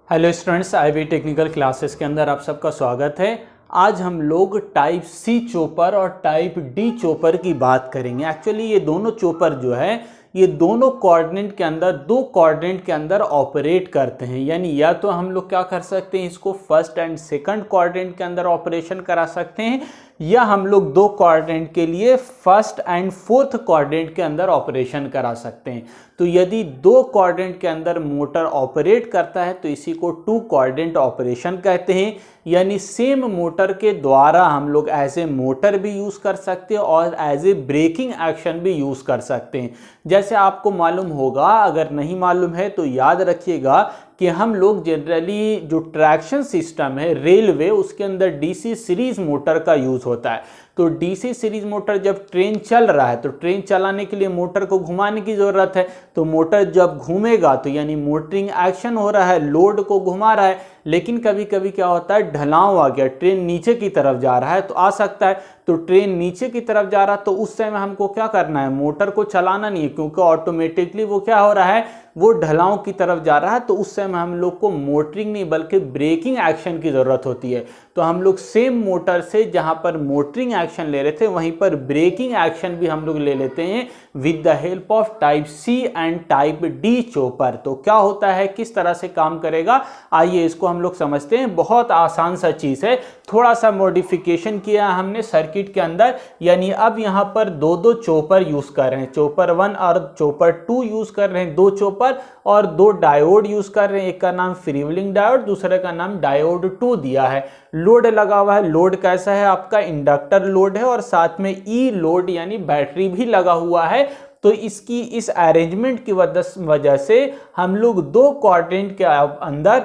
Hello students, IV technical classes के अंदर आप सबका स्वागत है। आज हम लोग टाइप सी चोपर और टाइप डी चोपर की बात करेंगे। एक्चुअली ये दोनों चोपर जो है ये दोनों कोऑर्डिनेट के अंदर दो कोऑर्डिनेट के अंदर ऑपरेट करते हैं। यानी या तो हम लोग क्या कर सकते हैं, इसको फर्स्ट एंड सेकंड कोऑर्डिनेट के अंदर ऑपरेशन करा सकते हैं, या हम लोग दो कोऑर्डिनेट के लिए फर्स्ट एंड फोर्थ कोऑर्डिनेट के अंदर ऑपरेशन करा सकते हैं। तो यदि दो कोऑर्डिनेट के अंदर मोटर ऑपरेट करता है तो इसी को टू कोऑर्डिनेट ऑपरेशन कहते हैं। यानी सेम मोटर के द्वारा हम लोग एज ए मोटर भी यूज़ कर सकते हैं और एज ए ब्रेकिंग एक्शन भी यूज़ कर सकते हैं। जैसे आपको मालूम होगा, अगर नहीं मालूम है तो याद रखिएगा कि हम लोग जनरली जो ट्रैक्शन सिस्टम है रेलवे, उसके अंदर डीसी सीरीज मोटर का यूज़ होता है। तो डीसी सीरीज मोटर जब ट्रेन चल रहा है तो ट्रेन चलाने के लिए मोटर को घुमाने की ज़रूरत है। तो मोटर जब घूमेगा तो यानी मोटरिंग एक्शन हो रहा है, लोड को घुमा रहा है। लेकिन कभी कभी क्या होता है, ढलाव आ गया, ट्रेन नीचे की तरफ जा रहा है तो आ सकता है। तो ट्रेन नीचे की तरफ जा रहा है तो उस समय हमको क्या करना है, मोटर को चलाना नहीं है, क्योंकि ऑटोमेटिकली वो क्या हो रहा है, वो ढलाव की तरफ जा रहा है। तो उस समय हम लोग को मोटरिंग नहीं बल्कि ब्रेकिंग एक्शन की ज़रूरत होती है। तो हम लोग सेम मोटर से जहाँ पर मोटरिंग एक्शन ले रहे थे वहीं पर ब्रेकिंग एक्शन भी हम लोग ले लेते हैं with the help of type C and type D chopper. तो क्या होता है, किस तरह से काम करेगा, आइए इसको हम लोग समझते हैं। बहुत आसान सा चीज़ है, थोड़ा सा मॉडिफिकेशन किया हमने सर्किट के अंदर। यानी अब यहाँ पर दो दो चोपर यूज़ कर रहे हैं, चोपर 1 और चोपर 2 यूज़ कर रहे हैं, दो चोपर और दो डायोड यूज़ कर रहे हैं। एक का नाम फ्रीव्हीलिंग डायोड, दूसरे का नाम डायोड 2 दिया है। लोड लगा हुआ है, लोड कैसा है आपका, इंडक्टर लोड है और साथ में ई लोड यानी बैटरी भी लगा हुआ है। तो इसकी इस अरेंजमेंट की वजह से हम लोग दो कोऑर्डिनेट के अंदर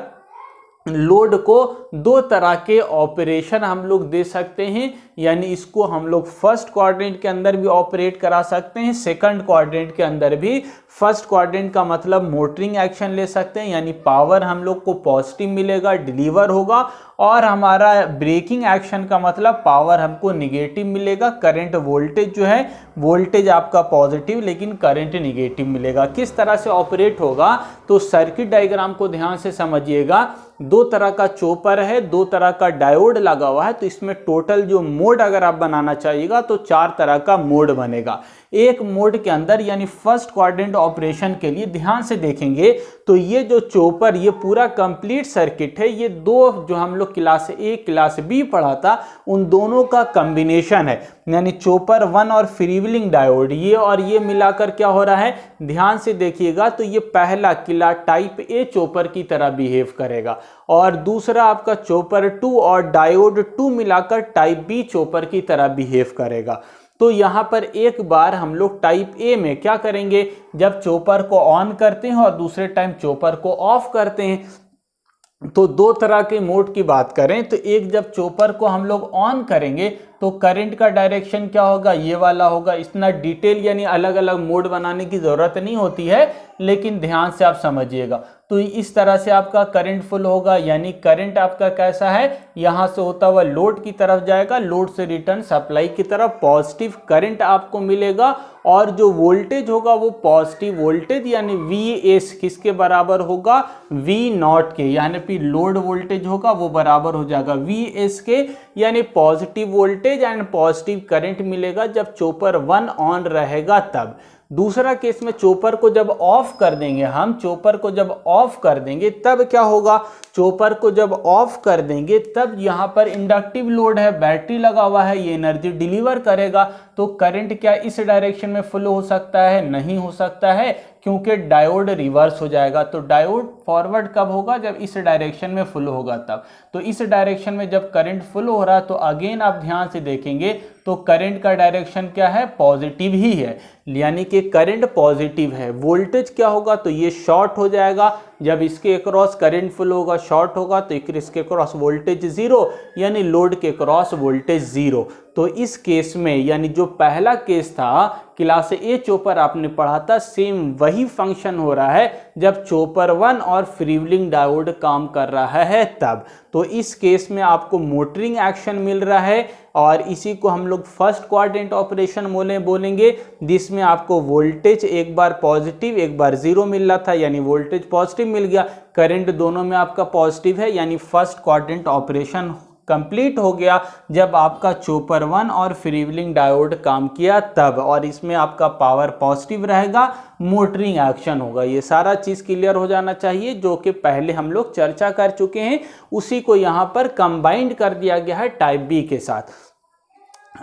लोड को दो तरह के ऑपरेशन हम लोग दे सकते हैं। यानी इसको हम लोग फर्स्ट कोऑर्डिनेट के अंदर भी ऑपरेट करा सकते हैं, सेकंड कोऑर्डिनेट के अंदर भी। फर्स्ट कोऑर्डिनेट का मतलब मोटरिंग एक्शन ले सकते हैं, यानी पावर हम लोग को पॉजिटिव मिलेगा, डिलीवर होगा। और हमारा ब्रेकिंग एक्शन का मतलब पावर हमको निगेटिव मिलेगा। करंट वोल्टेज जो है, वोल्टेज आपका पॉजिटिव लेकिन करंट निगेटिव मिलेगा। किस तरह से ऑपरेट होगा, तो सर्किट डायग्राम को ध्यान से समझिएगा। दो तरह का चोपर है, दो तरह का डायोड लगा हुआ है। तो इसमें टोटल जो मोड अगर आप बनाना चाहिएगा तो 4 तरह का मोड बनेगा। एक मोड के अंदर यानी फर्स्ट कोऑर्डिनेट ऑपरेशन के लिए ध्यान से देखेंगे तो ये जो चोपर, ये पूरा कंप्लीट सर्किट है। ये दो जो हम लोग क्लास ए क्लास बी पढ़ा था उन दोनों का कॉम्बिनेशन है। यानी चोपर 1 और फ्रीव्हीलिंग डायोड, ये और ये मिलाकर क्या हो रहा है, ध्यान से देखिएगा तो ये पहला किला टाइप ए चोपर की तरह बिहेव करेगा और दूसरा आपका चोपर 2 और डायोड 2 मिलाकर टाइप बी चोपर की तरह बिहेव करेगा। तो यहाँ पर एक बार हम लोग टाइप ए में क्या करेंगे, जब चोपर को ऑन करते हैं और दूसरे टाइम चोपर को ऑफ करते हैं। तो दो तरह के मोड की बात करें तो एक, जब चोपर को हम लोग ऑन करेंगे तो करंट का डायरेक्शन क्या होगा, ये वाला होगा। इतना डिटेल यानी अलग अलग मोड बनाने की ज़रूरत नहीं होती है, लेकिन ध्यान से आप समझिएगा। तो इस तरह से आपका करंट फ्लो होगा, यानी करंट आपका कैसा है, यहाँ से होता हुआ लोड की तरफ जाएगा, लोड से रिटर्न सप्लाई की तरफ पॉजिटिव करंट आपको मिलेगा। और जो वोल्टेज होगा वो पॉजिटिव वोल्टेज यानी Vs किसके बराबर होगा, V0 के, यानी फिर लोड वोल्टेज होगा वो बराबर हो जाएगा Vs के, यानी positive voltage and positive current मिलेगा जब चोपर 1 ऑन रहेगा तब। दूसरा केस में चोपर को जब ऑफ कर देंगे हम, चोपर को जब ऑफ कर देंगे तब क्या होगा, चोपर को जब ऑफ कर देंगे तब यहाँ पर इंडक्टिव लोड है, बैटरी लगा हुआ है, ये एनर्जी डिलीवर करेगा। तो करंट क्या इस डायरेक्शन में फ्लो हो सकता है, नहीं हो सकता है, क्योंकि डायोड रिवर्स हो जाएगा। तो डायोड फॉरवर्ड कब होगा, जब इस डायरेक्शन में फ्लो होगा तब। तो इस डायरेक्शन में जब करंट फ्लो हो रहा है तो अगेन आप ध्यान से देखेंगे तो करंट का डायरेक्शन क्या है, पॉजिटिव ही है, यानी कि करंट पॉजिटिव है। वोल्टेज क्या होगा, तो ये शॉर्ट हो जाएगा, जब इसके अक्रॉस करंट फ्लो होगा, शॉर्ट होगा तो इसके क्रॉस वोल्टेज 0, यानी लोड के क्रॉस वोल्टेज 0। तो इस केस में यानी जो पहला केस था क्लास ए चोपर आपने पढ़ा था, सेम वही फंक्शन हो रहा है जब चोपर 1 और फ्रीव्हीलिंग डायोड काम कर रहा है तब। तो इस केस में आपको मोटरिंग एक्शन मिल रहा है और इसी को हम लोग फर्स्ट क्वाड्रेंट ऑपरेशन बोलेंगे, जिसमें आपको वोल्टेज एक बार पॉजिटिव एक बार जीरो मिल रहा था, यानी वोल्टेज पॉजिटिव मिल गया, करंट दोनों में आपका पॉजिटिव है, यानी फर्स्ट क्वाड्रेंट ऑपरेशन कंप्लीट हो गया जब आपका चोपर 1 और फ्रीव्हीलिंग डायोड काम किया तब, और इसमें आपका पावर पॉजिटिव रहेगा, मोटरिंग एक्शन होगा। ये सारा चीज़ क्लियर हो जाना चाहिए, जो कि पहले हम लोग चर्चा कर चुके हैं, उसी को यहाँ पर कंबाइंड कर दिया गया है टाइप बी के साथ।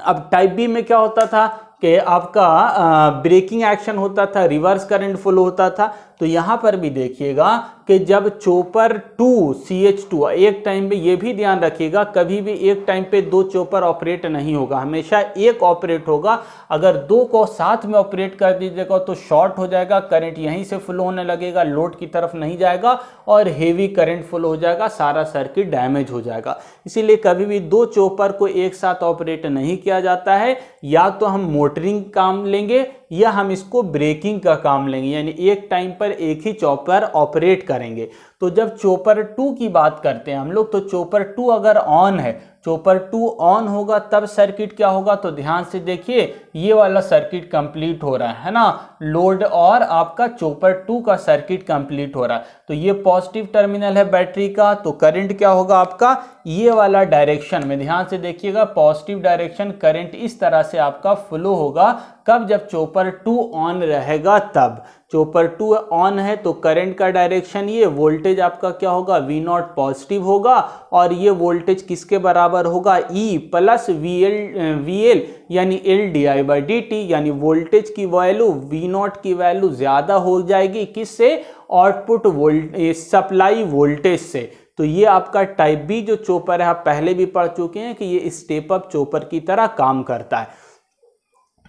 अब टाइप बी में क्या होता था कि आपका ब्रेकिंग एक्शन होता था, रिवर्स करंट फ्लो होता था। तो यहाँ पर भी देखिएगा कि जब चोपर 2 CH2 एक टाइम पे, ये भी ध्यान रखिएगा कभी भी एक टाइम पे दो चोपर ऑपरेट नहीं होगा, हमेशा एक ऑपरेट होगा। अगर दो को साथ में ऑपरेट कर दीजिएगा तो शॉर्ट हो जाएगा, करंट यहीं से फ्लो होने लगेगा, लोड की तरफ नहीं जाएगा और हेवी करंट फ्लो हो जाएगा, सारा सर्किट डैमेज हो जाएगा। इसीलिए कभी भी दो चोपर को एक साथ ऑपरेट नहीं किया जाता है, या तो हम मोटरिंग काम लेंगे या हम इसको ब्रेकिंग का काम लेंगे, यानी एक टाइम पर एक ही चॉपर ऑपरेट करेंगे। तो जब चोपर 2 की बात करते हैं हम लोग, तो चोपर 2 अगर ऑन है, चोपर 2 ऑन होगा तब सर्किट क्या होगा, तो ध्यान से देखिए ये वाला सर्किट कंप्लीट हो रहा है ना, लोड और आपका चोपर 2 का सर्किट कंप्लीट हो रहा है। तो ये पॉजिटिव टर्मिनल है बैटरी का, तो करंट क्या होगा आपका ये वाला डायरेक्शन में, ध्यान से देखिएगा पॉजिटिव डायरेक्शन करंट इस तरह से आपका फ्लो होगा। कब, जब चोपर 2 ऑन रहेगा तब। चोपर 2 ऑन है तो करंट का डायरेक्शन ये, वोल्टेज आपका क्या होगा V0 पॉजिटिव होगा, और ये वोल्टेज किसके बराबर होगा, E प्लस VL यानी LdI/dt, यानी वोल्टेज की वैल्यू V0 की वैल्यू ज्यादा हो जाएगी किससे, आउटपुट वोल्टेज सप्लाई वोल्टेज से। तो ये आपका टाइप बी जो चोपर है, आप पहले भी पढ़ चुके हैं कि ये स्टेप अप चोपर की तरह काम करता है।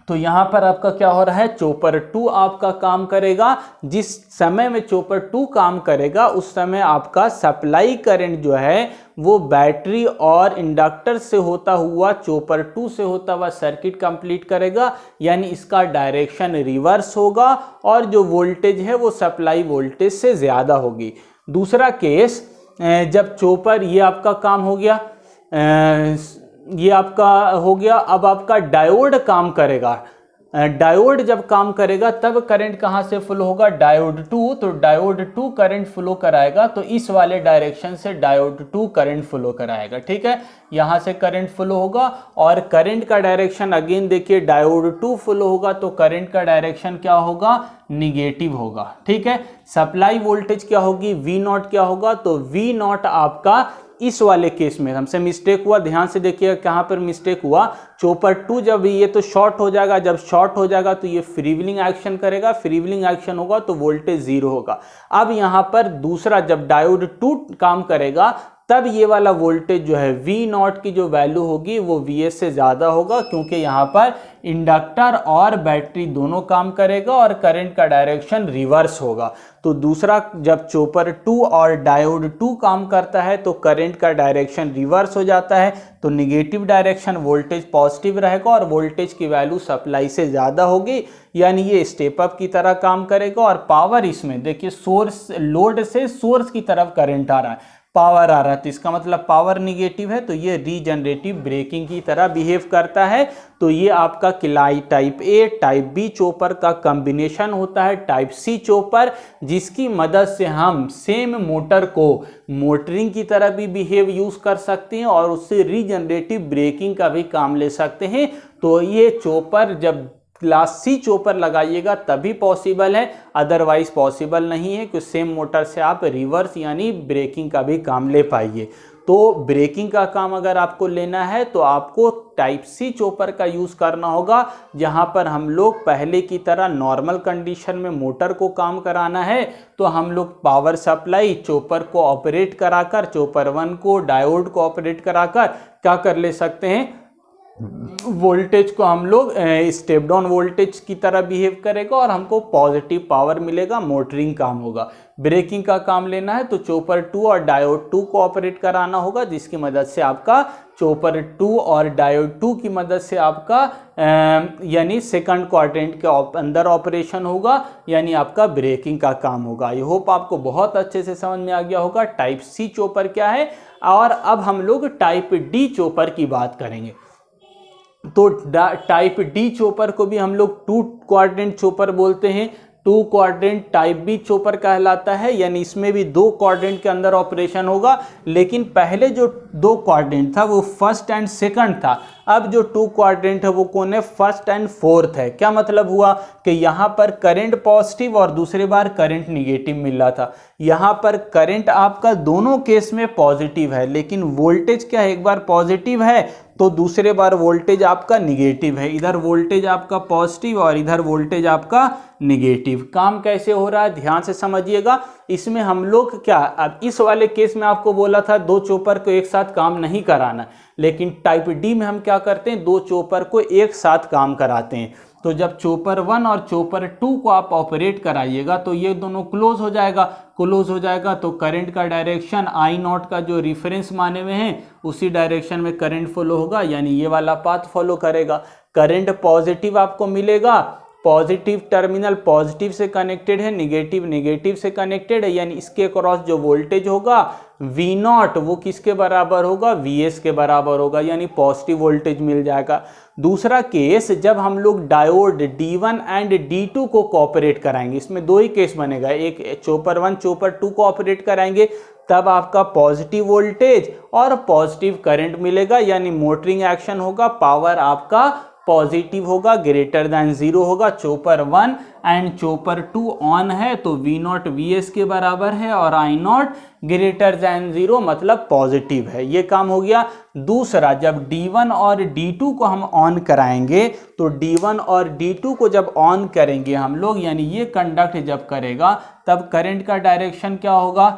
तो यहां पर आपका क्या हो रहा है, चोपर 2 आपका काम करेगा, जिस समय में चोपर 2 काम करेगा उस समय आपका सप्लाई करंट जो है वो बैटरी और इंडक्टर से होता हुआ चोपर 2 से होता हुआ सर्किट कंप्लीट करेगा, यानी इसका डायरेक्शन रिवर्स होगा और जो वोल्टेज है वो सप्लाई वोल्टेज से ज्यादा होगी। दूसरा केस, जब चोपर ये आपका काम हो गया, ये आपका हो गया, अब आपका डायोड काम करेगा। डायोड जब काम करेगा तब करंट कहां से फ्लो होगा, डायोड 2, तो डायोड 2 करंट फ्लो कराएगा, तो इस वाले डायरेक्शन से डायोड 2 करंट फ्लो कराएगा। ठीक है, यहां से करंट फ्लो होगा, और करंट का डायरेक्शन अगेन देखिए डायोड 2 फ्लो होगा तो करंट का डायरेक्शन क्या होगा, निगेटिव होगा। ठीक है, सप्लाई वोल्टेज क्या होगी, V0 क्या होगा, तो V0 आपका इस वाले केस में हमसे मिस्टेक हुआ, ध्यान से देखिए कहां पर मिस्टेक हुआ, चोपर 2 जब ये तो शॉर्ट हो जाएगा, जब शॉर्ट हो जाएगा तो ये फ्रीव्हीलिंग एक्शन करेगा, फ्रीव्हीलिंग एक्शन होगा तो वोल्टेज 0 होगा। अब यहां पर दूसरा, जब डायोड 2 काम करेगा तब ये वाला वोल्टेज जो है V0 की जो वैल्यू होगी वो Vs से ज़्यादा होगा, क्योंकि यहाँ पर इंडक्टर और बैटरी दोनों काम करेगा और करंट का डायरेक्शन रिवर्स होगा। तो दूसरा, जब चोपर 2 और डायोड 2 काम करता है तो करंट का डायरेक्शन रिवर्स हो जाता है, तो निगेटिव डायरेक्शन वोल्टेज पॉजिटिव रहेगा और वोल्टेज की वैल्यू सप्लाई से ज़्यादा होगी, यानी ये स्टेप अप की तरह काम करेगा। और पावर इसमें देखिए सोर्स, लोड से सोर्स की तरफ करंट आ रहा है, पावर आ रहा है, तो इसका मतलब पावर निगेटिव है, तो ये रीजनरेटिव ब्रेकिंग की तरह बिहेव करता है। तो ये आपका किलाई type A type B chopper का कॉम्बिनेशन होता है, टाइप सी चोपर, जिसकी मदद से हम सेम मोटर को मोटरिंग की तरह भी बिहेव यूज कर सकते हैं और उससे रीजनरेटिव ब्रेकिंग का भी काम ले सकते हैं। तो ये चोपर जब क्लास सी चोपर लगाइएगा तभी पॉसिबल है, अदरवाइज पॉसिबल नहीं है कि सेम मोटर से आप रिवर्स यानी ब्रेकिंग का भी काम ले पाइए। तो ब्रेकिंग का काम अगर आपको लेना है तो आपको टाइप सी चोपर का यूज़ करना होगा, जहां पर हम लोग पहले की तरह नॉर्मल कंडीशन में मोटर को काम कराना है तो हम लोग पावर सप्लाई चोपर को ऑपरेट कराकर, चोपर 1 को डायोड को ऑपरेट कराकर क्या कर ले सकते हैं, वोल्टेज को हम लोग स्टेप डाउन वोल्टेज की तरह बिहेव करेगा और हमको पॉजिटिव पावर मिलेगा, मोटरिंग काम होगा। ब्रेकिंग का काम लेना है तो चोपर 2 और डायोड 2 को ऑपरेट कराना होगा, जिसकी मदद से आपका चोपर 2 और डायोड 2 की मदद से आपका यानी सेकंड क्वाड्रेंट के अंदर ऑपरेशन होगा, यानी आपका ब्रेकिंग का काम होगा। आई होप आपको बहुत अच्छे से समझ में आ गया होगा टाइप सी चोपर क्या है। और अब हम लोग टाइप डी चोपर की बात करेंगे। तो टाइप डी चोपर को भी हम लोग 2 क्वाड्रेंट चोपर बोलते हैं। 2 क्वाड्रेंट टाइप बी चोपर कहलाता है, यानी इसमें भी 2 क्वाड्रेंट के अंदर ऑपरेशन होगा, लेकिन पहले जो 2 क्वाड्रेंट था वो फर्स्ट एंड सेकंड था। अब जो 2 क्वाड्रेंट है वो कौन है? फर्स्ट एंड फोर्थ है। क्या मतलब हुआ कि यहाँ पर करंट पॉजिटिव और दूसरे बार करंट निगेटिव मिल रहा था। यहाँ पर करंट आपका दोनों केस में पॉजिटिव है, लेकिन वोल्टेज क्या है? एक बार पॉजिटिव है तो दूसरे बार वोल्टेज आपका निगेटिव है। इधर वोल्टेज आपका पॉजिटिव और इधर वोल्टेज आपका निगेटिव। काम कैसे हो रहा है ध्यान से समझिएगा। इसमें हम लोग क्या, अब इस वाले केस में आपको बोला था 2 चोपर को एक साथ काम नहीं कराना, लेकिन टाइप डी में हम क्या करते हैं? 2 चोपर को एक साथ काम कराते हैं। तो जब चोपर 1 और चोपर 2 को आप ऑपरेट कराइएगा तो ये दोनों क्लोज हो जाएगा। क्लोज हो जाएगा तो करंट का डायरेक्शन आई नॉट का जो रिफरेंस माने हुए हैं उसी डायरेक्शन में करंट फॉलो होगा, यानी ये वाला पाथ फॉलो करेगा। करंट पॉजिटिव आपको मिलेगा, पॉजिटिव टर्मिनल पॉजिटिव से कनेक्टेड है, निगेटिव निगेटिव से कनेक्टेड है, यानी इसके क्रॉस जो वोल्टेज होगा वी नॉट वो किसके बराबर होगा? वीएस के बराबर होगा, यानी पॉजिटिव वोल्टेज मिल जाएगा। दूसरा केस, जब हम लोग डायोड D1 एंड D2 को कोऑपरेट कराएंगे, इसमें 2 ही केस बनेगा, एक चोपर 1 चोपर 2 को ऑपरेट कराएंगे, तब आपका पॉजिटिव वोल्टेज और पॉजिटिव करंट मिलेगा, यानी मोटरिंग एक्शन होगा, पावर आपका पॉजिटिव होगा, ग्रेटर देन 0 होगा। चोपर 1 एंड चोपर 2 ऑन है तो V नॉट VS के बराबर है और I नॉट ग्रेटर देन 0 मतलब पॉजिटिव है। ये काम हो गया। दूसरा, जब D1 और D2 को हम ऑन कराएंगे तो D1 और D2 को जब ऑन करेंगे हम लोग, यानी ये कंडक्ट जब करेगा तब करंट का डायरेक्शन क्या होगा?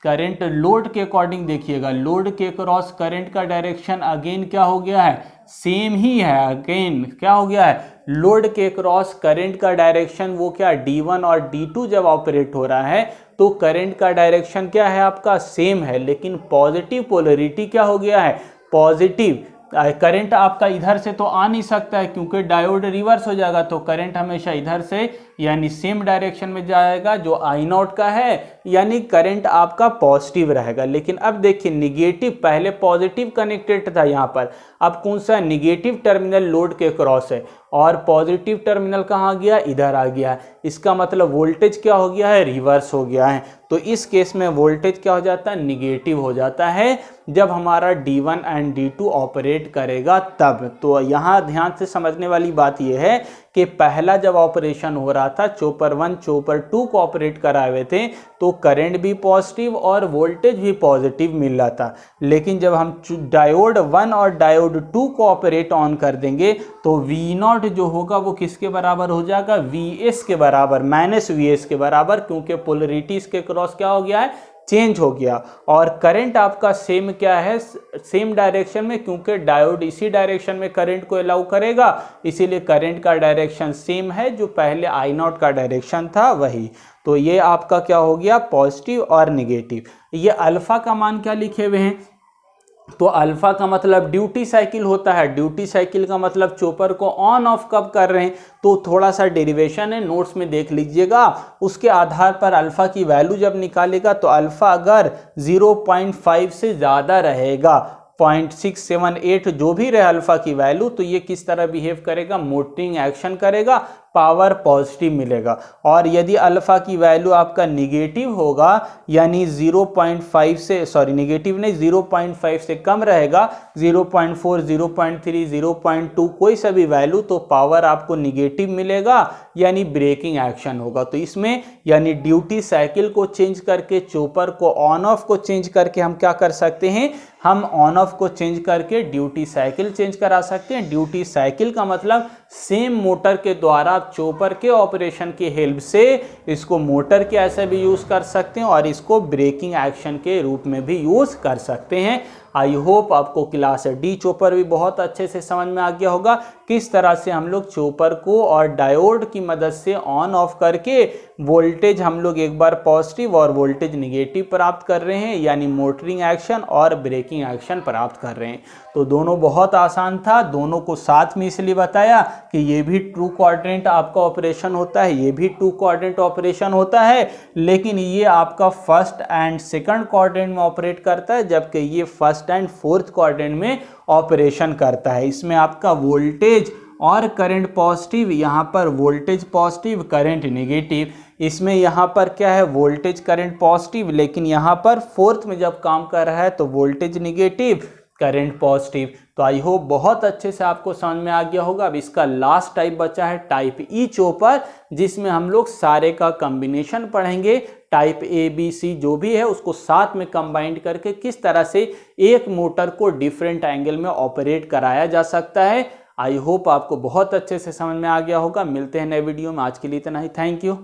करंट लोड के अकॉर्डिंग देखिएगा, लोड के क्रॉस करंट का डायरेक्शन अगेन क्या हो गया है? सेम ही है। अगेन क्या हो गया है? लोड के क्रॉस करंट का डायरेक्शन वो क्या? D1 और D2 जब ऑपरेट हो रहा है तो करंट का डायरेक्शन क्या है आपका? सेम है, लेकिन पॉजिटिव पोलरिटी क्या हो गया है? पॉजिटिव। करंट आपका इधर से तो आ नहीं सकता है क्योंकि डायोड रिवर्स हो जाएगा, तो करंट हमेशा इधर से यानी सेम डायरेक्शन में जाएगा जो आई नॉट का है, यानी करंट आपका पॉजिटिव रहेगा। लेकिन अब देखिए निगेटिव, पहले पॉजिटिव कनेक्टेड था यहाँ पर, अब कौन सा? निगेटिव टर्मिनल लोड के क्रॉस है और पॉजिटिव टर्मिनल कहाँ गया? इधर आ गया है। इसका मतलब वोल्टेज क्या हो गया है? रिवर्स हो गया है। तो इस केस में वोल्टेज क्या हो जाता है? निगेटिव हो जाता है जब हमारा D1 एंड D2 ऑपरेट करेगा तब। तो यहाँ ध्यान से समझने वाली बात यह है कि पहला जब ऑपरेशन हो रहा था, चोपर 1 चोपर 2 को ऑपरेट कराए हुए थे तो करंट भी पॉजिटिव और वोल्टेज भी पॉजिटिव मिल रहा था, लेकिन जब हम डायोड 1 और डायोड 2 को ऑपरेट ऑन कर देंगे तो V नॉट जो होगा वो किसके बराबर हो जाएगा? VS के बराबर, माइनस VS के बराबर, क्योंकि पोलरिटी इसके क्रॉस क्या हो गया है? चेंज हो गया। और करंट आपका सेम क्या है? सेम डायरेक्शन में, क्योंकि डायोड इसी डायरेक्शन में करंट को अलाउ करेगा, इसीलिए करंट का डायरेक्शन सेम है, जो पहले आई नॉट का डायरेक्शन था वही। तो ये आपका क्या हो गया? पॉजिटिव और निगेटिव। ये अल्फा का मान क्या लिखे हुए हैं? तो अल्फा का मतलब ड्यूटी साइकिल होता है। ड्यूटी साइकिल का मतलब चोपर को ऑन ऑफ कब कर रहे हैं, तो थोड़ा सा डेरिवेशन है, नोट्स में देख लीजिएगा। उसके आधार पर अल्फा की वैल्यू जब निकालेगा तो अल्फा अगर 0.5 से ज़्यादा रहेगा, 0.678 जो भी रहे अल्फा की वैल्यू, तो ये किस तरह बिहेव करेगा? मोटरिंग एक्शन करेगा, पावर पॉजिटिव मिलेगा। और यदि अल्फा की वैल्यू आपका निगेटिव होगा, यानी 0.5 से, सॉरी निगेटिव नहीं, 0.5 से कम रहेगा, 0.4 0.3 0.2 कोई सा भी वैल्यू, तो पावर आपको निगेटिव मिलेगा, यानी ब्रेकिंग एक्शन होगा। तो इसमें यानी ड्यूटी साइकिल को चेंज करके, चोपर को ऑन ऑफ को चेंज करके हम क्या कर सकते हैं? हम ऑन ऑफ को चेंज करके ड्यूटी साइकिल चेंज करा सकते हैं। ड्यूटी साइकिल का मतलब सेम मोटर के द्वारा चोपर के ऑपरेशन की हेल्प से इसको मोटर के ऐसे भी यूज़ कर सकते हैं और इसको ब्रेकिंग एक्शन के रूप में भी यूज़ कर सकते हैं। आई होप आपको क्लास डी चोपर भी बहुत अच्छे से समझ में आ गया होगा, किस तरह से हम लोग चोपर को और डायोड की मदद से ऑन ऑफ करके वोल्टेज हम लोग एक बार पॉजिटिव और वोल्टेज निगेटिव प्राप्त कर रहे हैं, यानी मोटरिंग एक्शन और ब्रेकिंग एक्शन प्राप्त कर रहे हैं। तो दोनों बहुत आसान था, दोनों को साथ में इसलिए बताया कि ये भी ट्रू क्वाड्रेंट आपका ऑपरेशन होता है, ये भी ट्रू क्वाड्रेंट ऑपरेशन होता है, लेकिन ये आपका फर्स्ट एंड सेकंड क्वाड्रेंट में ऑपरेट करता है, जबकि ये first first and fourth quadrant में ऑपरेशन करता है। इसमें आपका वोल्टेज और करंट पॉजिटिव, यहाँ पर वोल्टेज पॉजिटिव करंट नेगेटिव, इसमें यहाँ पर क्या है वोल्टेज करंट पॉजिटिव, लेकिन यहाँ पर फोर्थ में जब काम कर रहा है तो वोल्टेज नेगेटिव करंट पॉजिटिव। तो आई होप बहुत अच्छे से आपको समझ में आ गया होगा। अब इसका लास्ट टाइप बचा है टाइप ई चॉपर, जिसमें हम लोग सारे का कॉम्बिनेशन पढ़ेंगे। टाइप ए बी सी जो भी है उसको साथ में कंबाइंड करके किस तरह से एक मोटर को डिफरेंट एंगल में ऑपरेट कराया जा सकता है। आई होप आपको बहुत अच्छे से समझ में आ गया होगा। मिलते हैं नए वीडियो में, आज के लिए इतना ही। Thank you.